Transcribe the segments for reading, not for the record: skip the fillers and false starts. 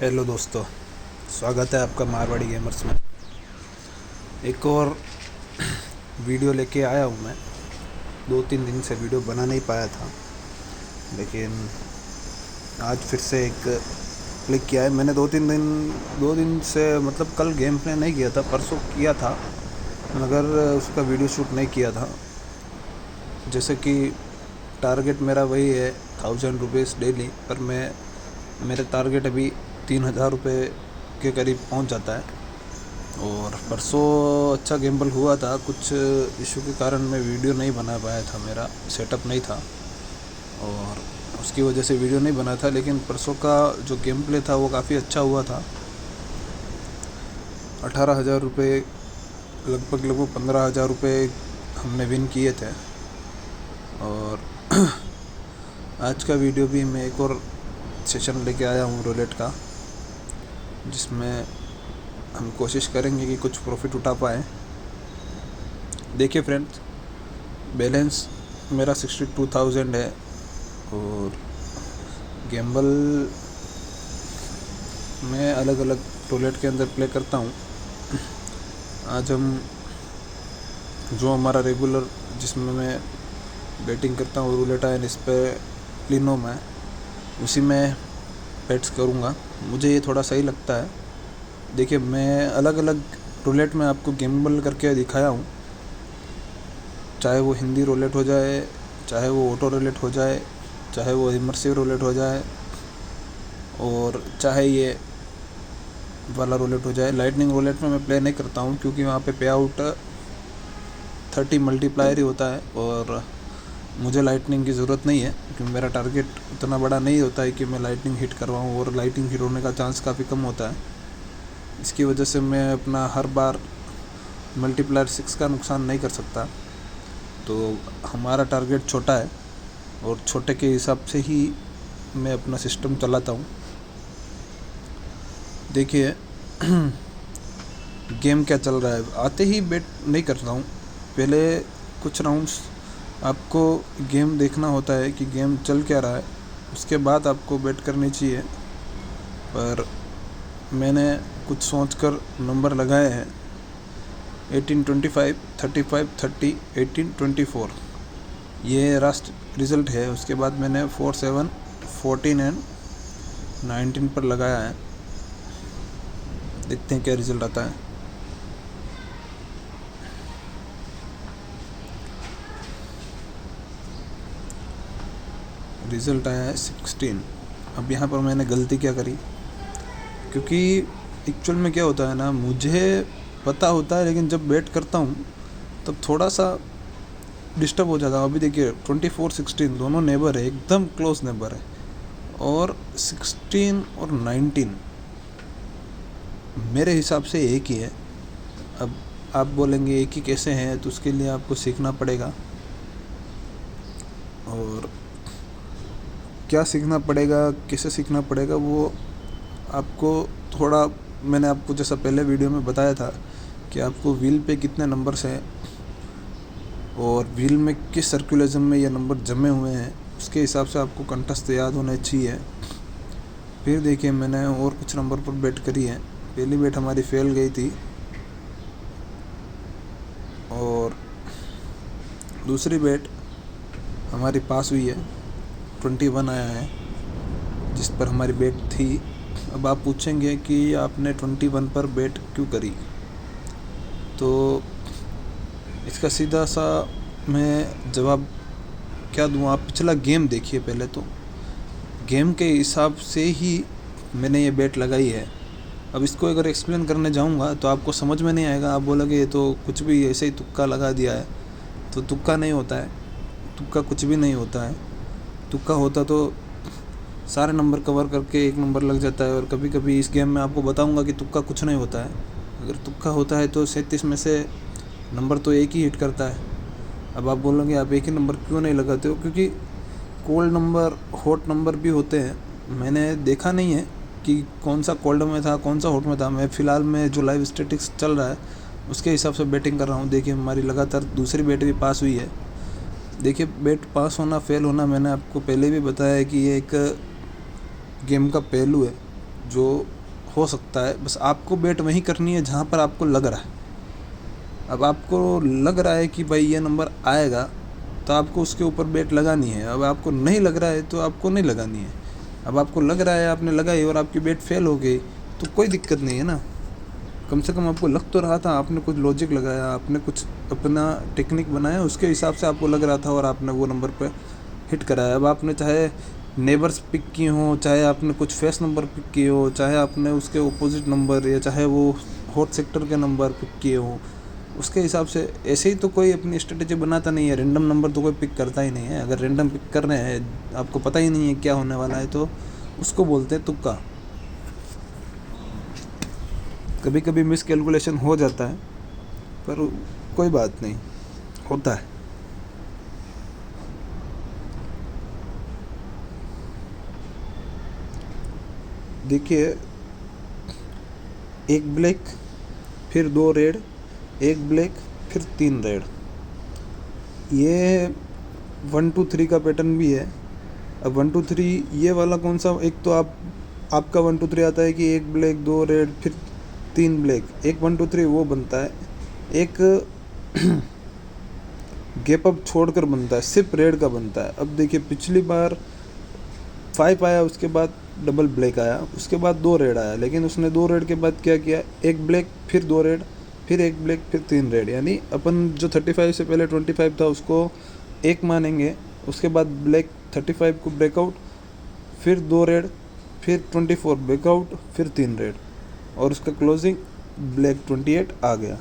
Hello दोस्तों, स्वागत है आपका मारवाड़ी गेमर्स में। एक और वीडियो लेके आया हूँ मैं। 2-3 दिन से वीडियो बना नहीं पाया था, लेकिन आज फिर से एक क्लिक किया है मैंने। 2 दिन से मतलब कल गेम प्ले नहीं किया था, परसों किया था मगर उसका वीडियो शूट नहीं किया था। जैसे कि टारगेट मेरा वही है 1000 रुपीज़ डेली, पर मेरे टारगेट अभी 3000 रुपये के करीब पहुंच जाता है। और परसों अच्छा गेम बल हुआ था, कुछ इशू के कारण मैं वीडियो नहीं बना पाया था, मेरा सेटअप नहीं था और उसकी वजह से वीडियो नहीं बना था। लेकिन परसों का जो गेम प्ले था वो काफ़ी अच्छा हुआ था। 18,000 रुपये, लगभग 15,000 रुपये हमने विन किए थे। और आज का वीडियो भी मैं एक और सेशन लेके आया हूँ रोलेट का, जिसमें हम कोशिश करेंगे कि कुछ प्रॉफिट उठा पाएँ। देखिए फ्रेंड्स, बैलेंस मेरा 62,000 है और गैम्बल मैं अलग अलग रोलेट के अंदर प्ले करता हूँ। आज हम जो हमारा रेगुलर जिसमें मैं बैटिंग करता हूँ रोलेट है, इस पर लिनो में उसी में बेट्स करूँगा। मुझे ये थोड़ा सही लगता है। देखिए, मैं अलग अलग रोलेट में आपको गैम्बल करके दिखाया हूँ, चाहे वो हिंदी रोलेट हो जाए, चाहे वो ऑटो रोलेट हो जाए, चाहे वो इमर्सिव रोलेट हो जाए, और चाहे ये वाला रोलेट हो जाए। लाइटनिंग रोलेट में मैं प्ले नहीं करता हूँ क्योंकि वहाँ पे पे आउट 30 मल्टीप्लायर ही होता है और मुझे लाइटनिंग की ज़रूरत नहीं है क्योंकि मेरा टारगेट उतना बड़ा नहीं होता है कि मैं लाइटनिंग हिट करवाऊँ, और लाइटनिंग हिट होने का चांस काफ़ी कम होता है। इसकी वजह से मैं अपना हर बार मल्टीप्लायर 6 का नुकसान नहीं कर सकता। तो हमारा टारगेट छोटा है और छोटे के हिसाब से ही मैं अपना सिस्टम चलाता हूँ। देखिए गेम क्या चल रहा है, आते ही बेट नहीं करता हूँ। पहले कुछ राउंड्स आपको गेम देखना होता है कि गेम चल क्या रहा है, उसके बाद आपको बेट करनी चाहिए। पर मैंने कुछ सोचकर नंबर लगाए हैं 18-25, 35-30, 18-24, ये लास्ट रिज़ल्ट है। उसके बाद मैंने 4, 7, 14 एंड 19 पर लगाया है। देखते हैं क्या रिज़ल्ट आता है। रिज़ल्ट आया है 16। अब यहाँ पर मैंने गलती क्या करी, क्योंकि एक्चुअल में क्या होता है ना, मुझे पता होता है लेकिन जब बैट करता हूँ तब थोड़ा सा डिस्टर्ब हो जाता हूँ। अभी देखिए 24-16 दोनों नेबर है, एकदम क्लोज नेबर है, और 16 और 19 मेरे हिसाब से एक ही है। अब आप बोलेंगे एक ही कैसे हैं, तो उसके लिए आपको सीखना पड़ेगा। और क्या सीखना पड़ेगा, कैसे सीखना पड़ेगा, वो आपको थोड़ा, मैंने आपको जैसा पहले वीडियो में बताया था कि आपको व्हील पे कितने नंबर्स हैं और व्हील में किस सर्कुलरिज्म में ये नंबर जमे हुए हैं, उसके हिसाब से आपको कंठस्थ याद होना चाहिए। फिर देखिए, मैंने और कुछ नंबर पर बेट करी है। पहली बेट हमारी फेल गई थी और दूसरी बेट हमारी पास हुई है, 21 आया है जिस पर हमारी बेट थी। अब आप पूछेंगे कि आपने 21 पर बेट क्यों करी, तो इसका सीधा सा मैं जवाब क्या दूँ। आप पिछला गेम देखिए पहले, तो गेम के हिसाब से ही मैंने ये बेट लगाई है। अब इसको अगर एक्सप्लेन करने जाऊंगा तो आपको समझ में नहीं आएगा, आप बोलोगे ये तो कुछ भी ऐसे ही तुक्का लगा दिया है। तो तुक्का नहीं होता है, तुक्का कुछ भी नहीं होता है। तुक्का होता तो सारे नंबर कवर करके एक नंबर लग जाता है। और कभी कभी इस गेम में आपको बताऊंगा कि तुक्का कुछ नहीं होता है। अगर तुक्का होता है तो 37 में से नंबर तो एक ही हिट करता है। अब आप बोलोगे आप एक ही नंबर क्यों नहीं लगाते हो, क्योंकि कोल्ड नंबर, हॉट नंबर भी होते हैं। मैंने देखा नहीं है कि कौन सा कोल्ड में था, कौन सा हॉट में था। मैं फ़िलहाल में जो लाइव स्टैटिक्स चल रहा है उसके हिसाब से बैटिंग कर रहा हूँ। देखिए, हमारी लगातार दूसरी बैट भी पास हुई है। देखिए, बैट पास होना फेल होना मैंने आपको पहले भी बताया है कि ये एक गेम का पहलू है। जो हो सकता है, बस आपको बेट वहीं करनी है जहाँ पर आपको लग रहा है। अब आपको लग रहा है कि भाई ये नंबर आएगा, तो आपको उसके ऊपर बेट लगानी है। अब आपको नहीं लग रहा है तो आपको नहीं लगानी है। अब आपको लग रहा है, आपने लगाई और आपकी बेट फेल हो गई, तो कोई दिक्कत नहीं है ना। कम से कम आपको लग तो रहा था, आपने कुछ लॉजिक लगाया, आपने कुछ अपना टेक्निक बनाया, उसके हिसाब से आपको लग रहा था और आपने वो नंबर पे हिट कराया। अब आपने चाहे नेबर्स पिक किए हों, चाहे आपने कुछ फेस नंबर पिक किए हो, चाहे आपने उसके अपोजिट नंबर या चाहे वो हॉट सेक्टर के नंबर पिक किए हों, उसके हिसाब से ऐसे ही तो कोई अपनी स्ट्रेटेजी बनाता नहीं है। रैंडम नंबर तो कोई पिक करता ही नहीं है। अगर रैंडम पिक कर रहे हैं, आपको पता ही नहीं है क्या होने वाला है, तो उसको बोलते हैं तुक्का। कभी कभी मिस कैलकुलेशन हो जाता है, पर कोई बात नहीं, होता है। देखिए, एक ब्लैक, फिर 2 रेड, एक ब्लैक, फिर 3 रेड, ये 1 2 3 का पैटर्न भी है। अब 1 2 3 ये वाला कौन सा, एक तो आपका 1 2 3 आता है कि एक ब्लैक 2 रेड फिर 3 ब्लैक, एक 1 2 3 वो बनता है। एक गैप अप छोड़कर बनता है, सिर्फ रेड का बनता है। अब देखिए, पिछली बार 5 आया, उसके बाद डबल ब्लैक आया, उसके बाद 2 रेड आया, लेकिन उसने 2 रेड के बाद क्या किया, एक ब्लैक फिर 2 रेड फिर एक ब्लैक फिर 3 रेड, यानी अपन जो 35 से पहले 25 था उसको एक मानेंगे। उसके बाद ब्लैक 35 को ब्रेकआउट, फिर 2 रेड, फिर 24 ब्रेकआउट, फिर 3 रेड, और उसका क्लोजिंग ब्लैक 28 आ गया।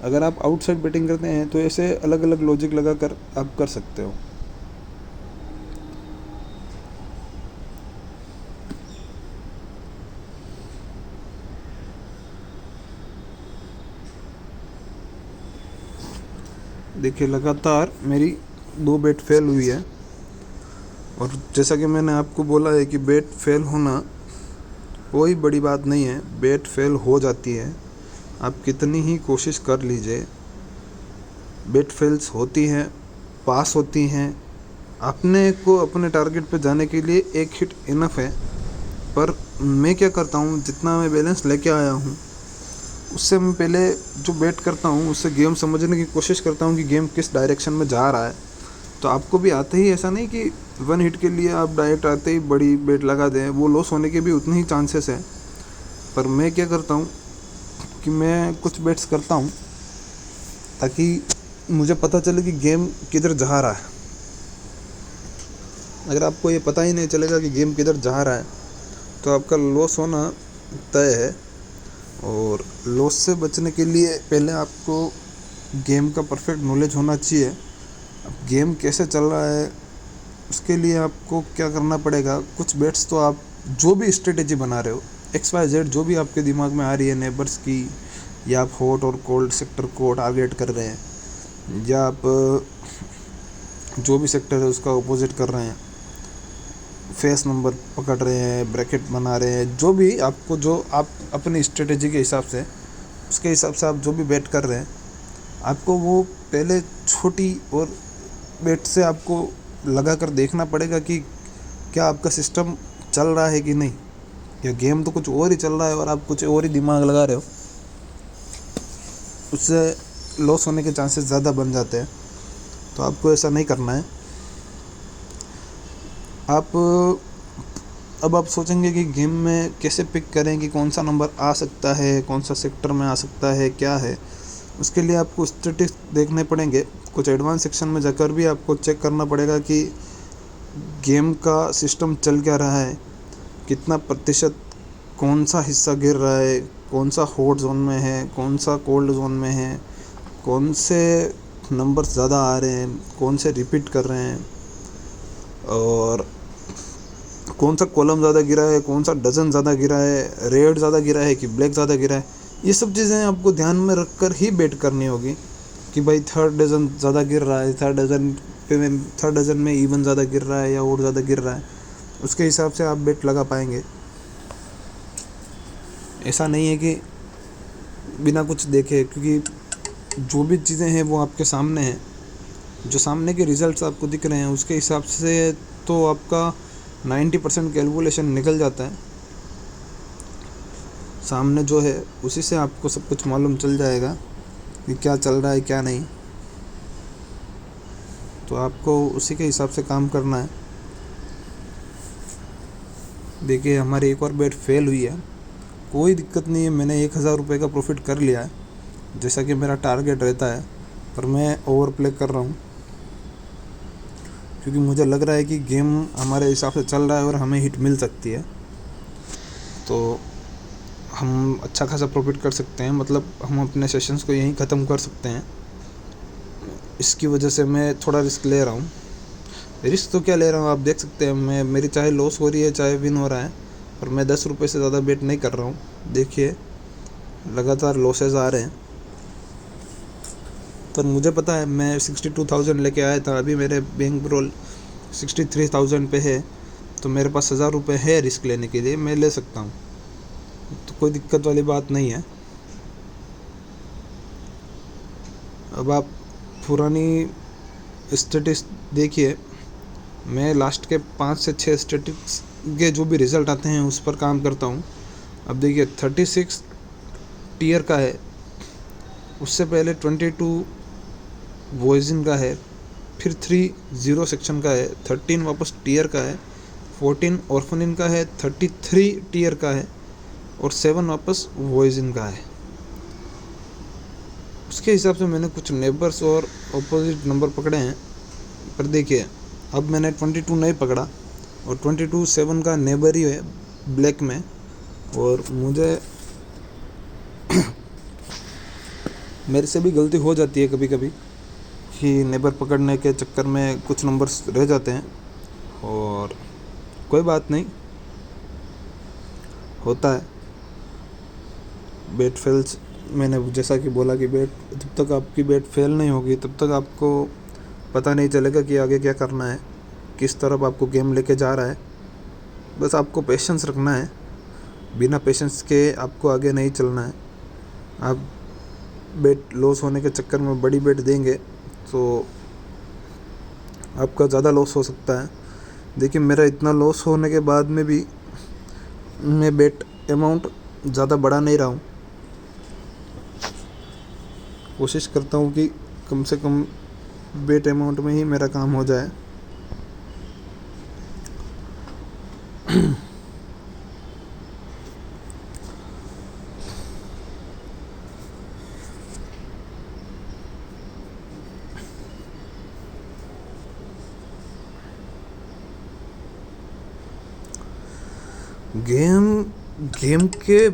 अगर आप आउटसाइड बैटिंग करते हैं तो ऐसे अलग अलग लॉजिक लगा कर आप कर सकते हो। देखिए, लगातार मेरी 2 बेट फेल हुई है, और जैसा कि मैंने आपको बोला है कि बेट फेल होना कोई बड़ी बात नहीं है। बेट फेल हो जाती है, आप कितनी ही कोशिश कर लीजिए, बेट फेल्स होती हैं, पास होती हैं। अपने को अपने टारगेट पे जाने के लिए एक हिट इनफ है। पर मैं क्या करता हूँ, जितना मैं बैलेंस लेके आया हूँ उससे मैं पहले जो बैट करता हूँ उससे गेम समझने की कोशिश करता हूँ कि गेम किस डायरेक्शन में जा रहा है। तो आपको भी आते ही, ऐसा नहीं कि 1 हिट के लिए आप डायरेक्ट आते ही बड़ी बेट लगा दें, वो लॉस होने के भी उतने ही चांसेस हैं। पर मैं क्या करता हूँ कि मैं कुछ बेट्स करता हूँ ताकि मुझे पता चले कि गेम किधर जा रहा है। अगर आपको ये पता ही नहीं चलेगा कि गेम किधर जा रहा है तो आपका लॉस होना तय है। और लॉस से बचने के लिए पहले आपको गेम का परफेक्ट नॉलेज होना चाहिए। अब गेम कैसे चल रहा है उसके लिए आपको क्या करना पड़ेगा, कुछ बेट्स तो आप जो भी स्ट्रेटेजी बना रहे हो, XYZ जो भी आपके दिमाग में आ रही है, नेबर्स की, या आप हॉट और कोल्ड सेक्टर को टारगेट कर रहे हैं, या आप जो भी सेक्टर है उसका अपोजिट कर रहे हैं, फेस नंबर पकड़ रहे हैं, ब्रैकेट बना रहे हैं, जो भी आपको, जो आप अपनी स्ट्रेटेजी के हिसाब से, उसके हिसाब से आप जो भी बेट कर रहे हैं, आपको वो पहले छोटी और बेट से आपको लगा कर देखना पड़ेगा कि क्या आपका सिस्टम चल रहा है कि नहीं, या गेम तो कुछ और ही चल रहा है और आप कुछ और ही दिमाग लगा रहे हो। उससे लॉस होने के चांसेस ज़्यादा बन जाते हैं। तो आपको ऐसा नहीं करना है। अब आप सोचेंगे कि गेम में कैसे पिक करें कि कौन सा नंबर आ सकता है, कौन सा सेक्टर में आ सकता है, क्या है। उसके लिए आपको स्टैटिस्टिक्स देखने पड़ेंगे। कुछ एडवांस सेक्शन में जाकर भी आपको चेक करना पड़ेगा कि गेम का सिस्टम चल क्या रहा है, कितना प्रतिशत, कौन सा हिस्सा गिर रहा है, कौन सा हॉट जोन में है, कौन सा कोल्ड जोन में है, कौन से नंबर्स ज़्यादा आ रहे हैं, कौन से रिपीट कर रहे हैं, और कौन सा कॉलम ज़्यादा गिरा है, कौन सा डजन ज़्यादा गिरा है, रेड ज़्यादा गिरा है कि ब्लैक ज़्यादा गिरा है। ये सब चीज़ें आपको ध्यान में रख कर ही बेट करनी होगी कि भाई 3rd डजन ज़्यादा गिर रहा है, 3rd डजन में इवन ज़्यादा गिर रहा है या और ज़्यादा गिर रहा है। उसके हिसाब से आप बेट लगा पाएंगे। ऐसा नहीं है कि बिना कुछ देखे, क्योंकि जो भी चीज़ें हैं वो आपके सामने हैं, जो सामने के रिज़ल्ट्स आपको दिख रहे हैं उसके हिसाब से तो आपका 90% कैलकुलेशन निकल जाता है। सामने जो है उसी से आपको सब कुछ मालूम चल जाएगा कि क्या चल रहा है क्या नहीं। तो आपको उसी के हिसाब से काम करना है। देखिए हमारी एक और बेट फेल हुई है, कोई दिक्कत नहीं है, मैंने 1000 रुपये का प्रॉफिट कर लिया है जैसा कि मेरा टारगेट रहता है, पर मैं ओवर प्ले कर रहा हूँ क्योंकि मुझे लग रहा है कि गेम हमारे हिसाब से चल रहा है और हमें हिट मिल सकती है, तो हम अच्छा खासा प्रॉफिट कर सकते हैं। मतलब हम अपने सेशंस को यहीं ख़त्म कर सकते हैं। इसकी वजह से मैं थोड़ा रिस्क ले रहा हूँ। रिस्क तो क्या ले रहा हूँ, आप देख सकते हैं, मेरी चाहे लॉस हो रही है चाहे विन हो रहा है, पर मैं 10 रुपये से ज़्यादा बेट नहीं कर रहा हूँ। देखिए लगातार लॉसेस आ रहे हैं, पर मुझे पता है मैं 62,000 लेके आया था, अभी मेरे बैंक रोल 63,000 पे है, तो मेरे पास 1000 रुपये है रिस्क लेने के लिए, मैं ले सकता हूँ, तो कोई दिक्कत वाली बात नहीं है। अब आप पुरानी स्टेटिस देखिए, मैं लास्ट के 5 से 6 स्टेटिक्स के जो भी रिज़ल्ट आते हैं उस पर काम करता हूँ। अब देखिए 36 टीयर का है, उससे पहले 22 वॉइजिन का है, फिर 3 जीरो सेक्शन का है, 13 वापस टीयर का है, 14 ऑर्फनिन का है, 33 टीयर का है और 7 वापस वॉइजिन का है। उसके हिसाब से मैंने कुछ नेबर्स और अपोजिट नंबर पकड़े हैं, पर देखिए अब मैंने 22 नहीं पकड़ा और 22 7 का नेबर ही है ब्लैक में, और मुझे मेरे से भी गलती हो जाती है कभी कभी कि नेबर पकड़ने के चक्कर में कुछ नंबर्स रह जाते हैं, और कोई बात नहीं, होता है। बेट फेल्स, मैंने जैसा कि बोला कि बेट जब तक आपकी बेट फेल नहीं होगी तब तक आपको पता नहीं चलेगा कि आगे क्या करना है, किस तरफ आपको गेम लेके जा रहा है। बस आपको पेशेंस रखना है, बिना पेशेंस के आपको आगे नहीं चलना है। आप बेट लॉस होने के चक्कर में बड़ी बेट देंगे तो आपका ज़्यादा लॉस हो सकता है। देखिए मेरा इतना लॉस होने के बाद में भी मैं बेट अमाउंट ज़्यादा बढ़ा नहीं रहा हूँ, कोशिश करता हूँ कि कम से कम बेट अमाउंट में ही मेरा काम हो जाए। गेम के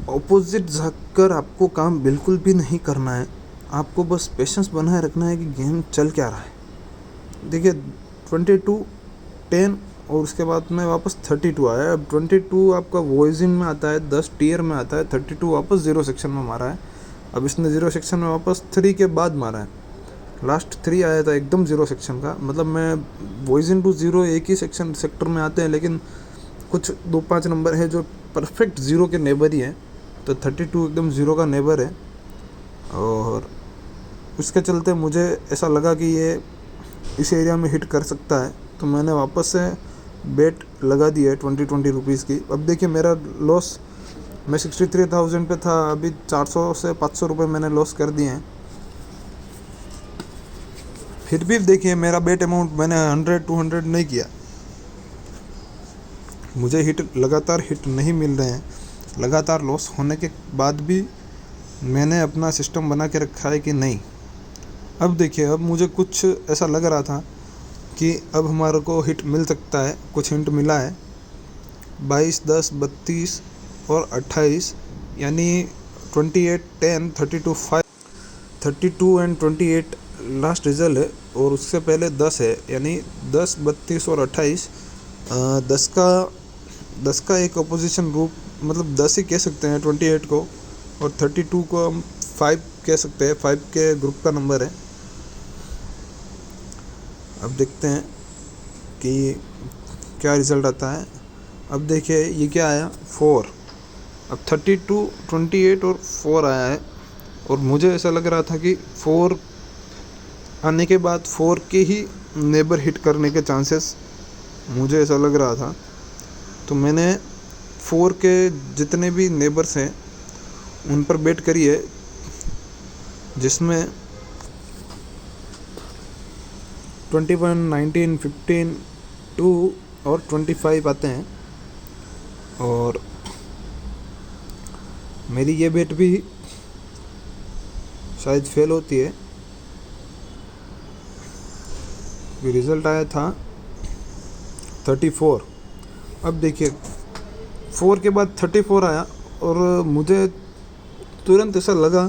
ऑपोजिट जाकर आपको काम बिल्कुल भी नहीं करना है, आपको बस पेशेंस बनाए रखना है कि गेम चल क्या रहा है। देखिए 22 10 और उसके बाद में वापस 32 आया। अब 22 आपका वॉइजिन में आता है, 10 टीयर में आता है, 32 वापस जीरो सेक्शन में मारा है। अब इसने जीरो सेक्शन में वापस 3 के बाद मारा है, लास्ट 3 आया था एकदम जीरो सेक्शन का। मतलब मैं वॉइजिन टू जीरो एक ही सेक्टर में आते हैं, लेकिन कुछ 2-5 नंबर है जो परफेक्ट ज़ीरो के नेबर ही हैं, तो 32 एकदम ज़ीरो का नेबर है। और उसके चलते मुझे ऐसा लगा कि ये इस एरिया में हिट कर सकता है, तो मैंने वापस से बेट लगा दी है 20 रुपीज़ की। अब देखिए मेरा लॉस, मैं 63,000 पे था, अभी 400 से 500 रुपये मैंने लॉस कर दिए हैं। फिर भी देखिए मेरा बेट अमाउंट मैंने 100-200 नहीं किया, मुझे लगातार हिट नहीं मिल रहे हैं। लगातार लॉस होने के बाद भी मैंने अपना सिस्टम बना के रखा है कि नहीं। अब देखिए अब मुझे कुछ ऐसा लग रहा था कि अब हमारे को हिट मिल सकता है, कुछ हिंट मिला है 22, 10, 32 और 28, यानी 28, 10, 32, 5, 32 एंड 28 लास्ट रिजल्ट है, और उससे पहले 10 है, यानी 10, 32 और 28। 10 का एक अपोजिशन ग्रुप, मतलब 10 ही कह सकते हैं 28 को, और 32 को हम 5 कह सकते हैं, 5 के ग्रुप का नंबर है। अब देखते हैं कि क्या रिज़ल्ट आता है। अब देखिए ये क्या आया, 4। अब 32, 28 और 4 आया है, और मुझे ऐसा लग रहा था कि 4 आने के बाद 4 के ही नेबर हिट करने के चांसेस मुझे ऐसा लग रहा था, तो मैंने 4 के जितने भी नेबर्स हैं उन पर बेट करिए, जिसमें 21, 19, 15, 2 और 25 आते हैं। और मेरी ये बेट भी शायद फेल होती है। रिज़ल्ट आया था 34। अब देखिए 4 के बाद 34 आया और मुझे तुरंत ऐसा लगा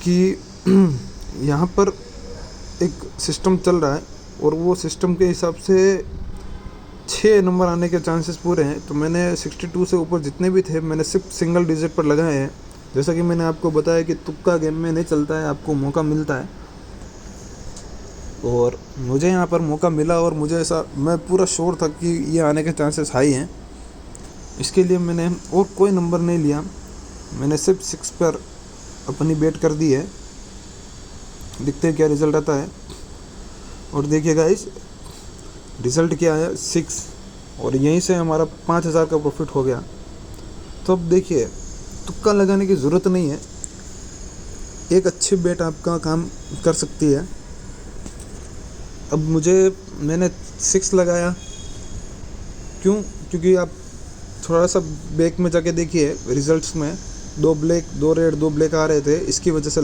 कि यहाँ पर एक सिस्टम चल रहा है और वो सिस्टम के हिसाब से 6 नंबर आने के चांसेस पूरे हैं। तो मैंने 62 से ऊपर जितने भी थे मैंने सिर्फ सिंगल डिजिट पर लगाए हैं। जैसा कि मैंने आपको बताया कि तुक्का गेम में नहीं चलता है, आपको मौका मिलता है। और मुझे यहाँ पर मौका मिला और मुझे ऐसा, मैं पूरा श्योर था कि ये आने के चांसेस हाई हैं। इसके लिए मैंने और कोई नंबर नहीं लिया, मैंने सिर्फ 6 पर अपनी बेट कर दी है। देखते हैं क्या रिज़ल्ट आता है। और देखिए गाइस, रिज़ल्ट क्या है 6, और यहीं से हमारा 5000 का प्रॉफिट हो गया। तो अब देखिए तुक्का लगाने की ज़रूरत नहीं है, एक अच्छी बेट आपका काम कर सकती है। अब मैंने 6 लगाया, क्योंकि आप थोड़ा सा बैक में जाके देखिए रिजल्ट्स में 2 ब्लैक 2 रेड 2 ब्लैक आ रहे थे, इसकी वजह से